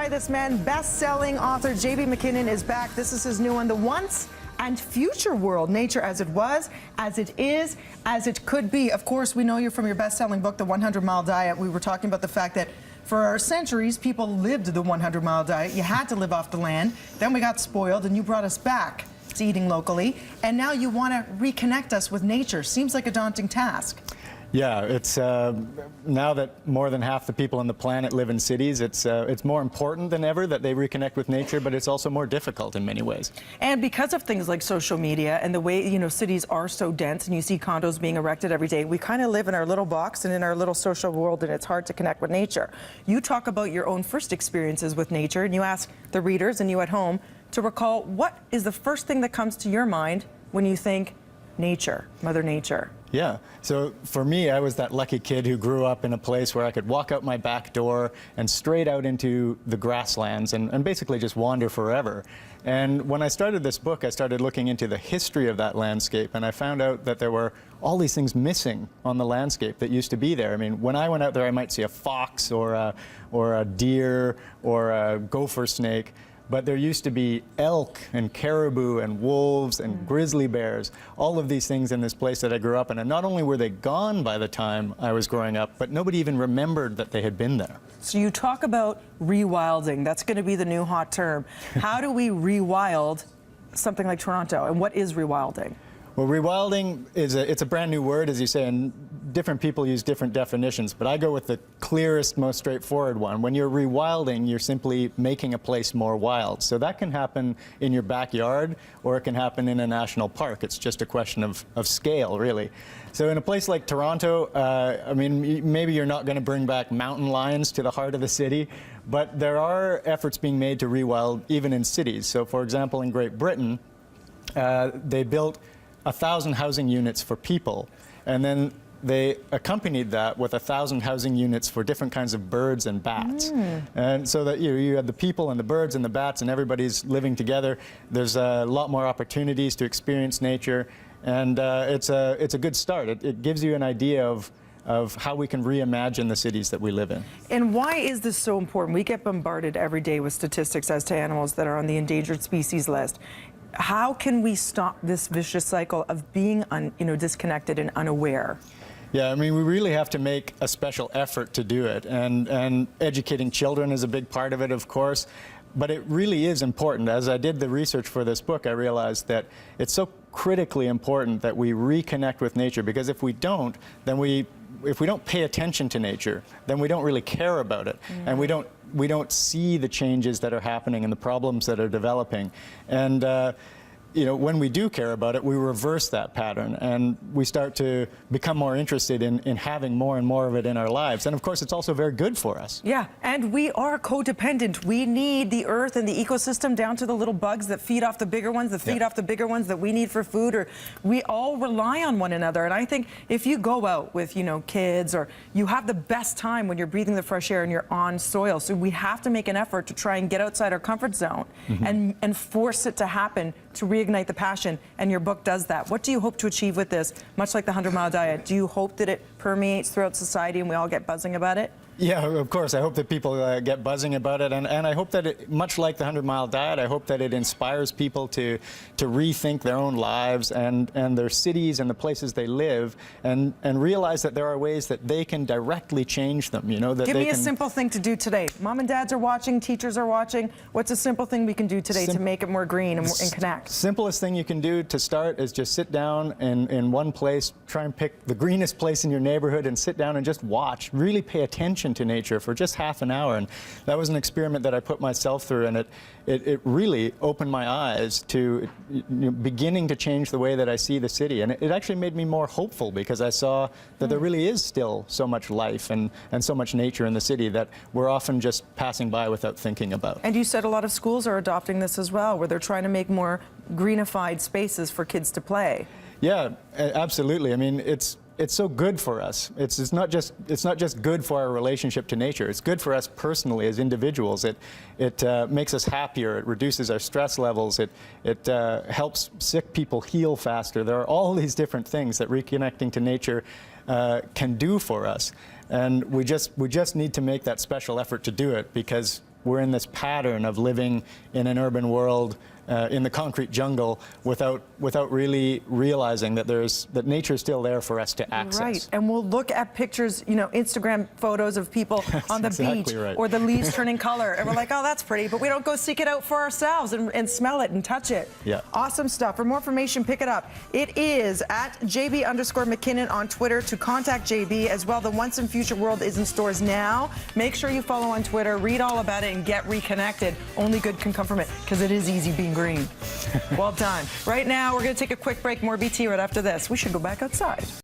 by this man, best-selling author J.B. MacKinnon is back. This is his new one, The Once and Future World, Nature as It Was, as It Is, as It Could Be. Of course, we know you from your best-selling book, The 100-Mile Diet. We were talking about the fact that for centuries, people lived the 100-mile diet. You had to live off the land. Then we got spoiled, and you brought us back to eating locally. And now you want to reconnect us with nature. Seems like a daunting task. Yeah, it's now that more than half the people on the planet live in cities, it's more important than ever that they reconnect with nature, but it's also more difficult in many ways. And because of things like social media and the way, you know, cities are so dense and you see condos being erected every day, we kind of live in our little box and in our little social world, and it's hard to connect with nature. You talk about your own first experiences with nature, and you ask the readers and you at home to recall what is the first thing that comes to your mind when you think nature, Mother Nature. Yeah, so for me, I was that lucky kid who grew up in a place where I could walk out my back door and straight out into the grasslands and basically just wander forever. And when I started this book, I started looking into the history of that landscape, and I found out that there were all these things missing on the landscape that used to be there. I mean, when I went out there, I might see a fox or a deer or a gopher snake. But there used to be elk and caribou and wolves and grizzly bears, all of these things in this place that I grew up in. And not only were they gone by the time I was growing up, but nobody even remembered that they had been there. So you talk about rewilding. That's going to be the new hot term. How do we rewild something like Toronto? And what is rewilding? Well, rewilding it's a brand new word, as you say, and different people use different definitions, but I go with the clearest, most straightforward one. When you're rewilding, you're simply making a place more wild. So that can happen in your backyard, or it can happen in a national park. It's just a question of scale, really. So in a place like Toronto, I mean, maybe you're not going to bring back mountain lions to the heart of the city, but there are efforts being made to rewild even in cities. So for example, in Great Britain, they built 1,000 housing units for people, and then they accompanied that with 1,000 housing units for different kinds of birds and bats. And so that you have the people and the birds and the bats and everybody's living together. There's a lot more opportunities to experience nature, and it's a good start. It gives you an idea of how we can reimagine the cities that we live in. And why is this so important? We get bombarded every day with statistics as to animals that are on the endangered species list. How can we stop this vicious cycle of being disconnected and unaware? Yeah, I mean, we really have to make a special effort to do it, and educating children is a big part of it, of course. But it really is important. As I did the research for this book, I realized that it's so critically important that we reconnect with nature, because if we don't, then if we don't pay attention to nature, then we don't really care about it, and we don't see the changes that are happening and the problems that are developing. And you know, when we do care about it, we reverse that pattern, and we start to become more interested in having more and more of it in our lives. And of course, it's also very good for us. Yeah, and we are codependent. We need the earth and the ecosystem down to the little bugs that feed off the bigger ones, that feed off the bigger ones that we need for food, or we all rely on one another. And I think if you go out with, you know, kids, or you have the best time when you're breathing the fresh air and you're on soil. So we have to make an effort to try and get outside our comfort zone and force it to happen, to reignite the passion, and your book does that. What do you hope to achieve with this? Much like the 100-mile diet, do you hope that it permeates throughout society and we all get buzzing about it? Yeah, of course. I hope that people get buzzing about it, and I hope that it, much like the 100-mile diet, I hope that it inspires people to rethink their own lives and their cities and the places they live, and realize that there are ways that they can directly change them. You know, that Give me a simple thing to do today. Mom and dads are watching, teachers are watching. What's a simple thing we can do today to make it more green and connect? Simplest thing you can do to start is just sit down in one place, try and pick the greenest place in your neighborhood and sit down and just watch. Really pay attention to nature for just half an hour. And that was an experiment that I put myself through, and it really opened my eyes to beginning to change the way that I see the city. And it actually made me more hopeful, because I saw that there really is still so much life and so much nature in the city that we're often just passing by without thinking about. And you said a lot of schools are adopting this as well, where they're trying to make more greenified spaces for kids to play. Yeah, absolutely. I mean, it's so good for us. It's not just good for our relationship to nature. It's good for us personally as individuals. It makes us happier. It reduces our stress levels. It helps sick people heal faster. There are all these different things that reconnecting to nature can do for us, and we just need to make that special effort to do it, because we're in this pattern of living in an urban world, in the concrete jungle, without really realizing that that nature is still there for us to access. Right, and we'll look at pictures, Instagram photos of people on the exactly beach, right. or the leaves turning color, and we're like, oh, that's pretty, but we don't go seek it out for ourselves and smell it and touch it. Yeah. Awesome stuff. For more information, pick it up. It is at JB_MacKinnon on Twitter to contact JB as well. The Once and Future World is in stores now. Make sure you follow on Twitter, read all about it, and get reconnected. Only good can come from it, because it is easy being green. Well done. Right now, we're going to take a quick break. More BT right after this. We should go back outside.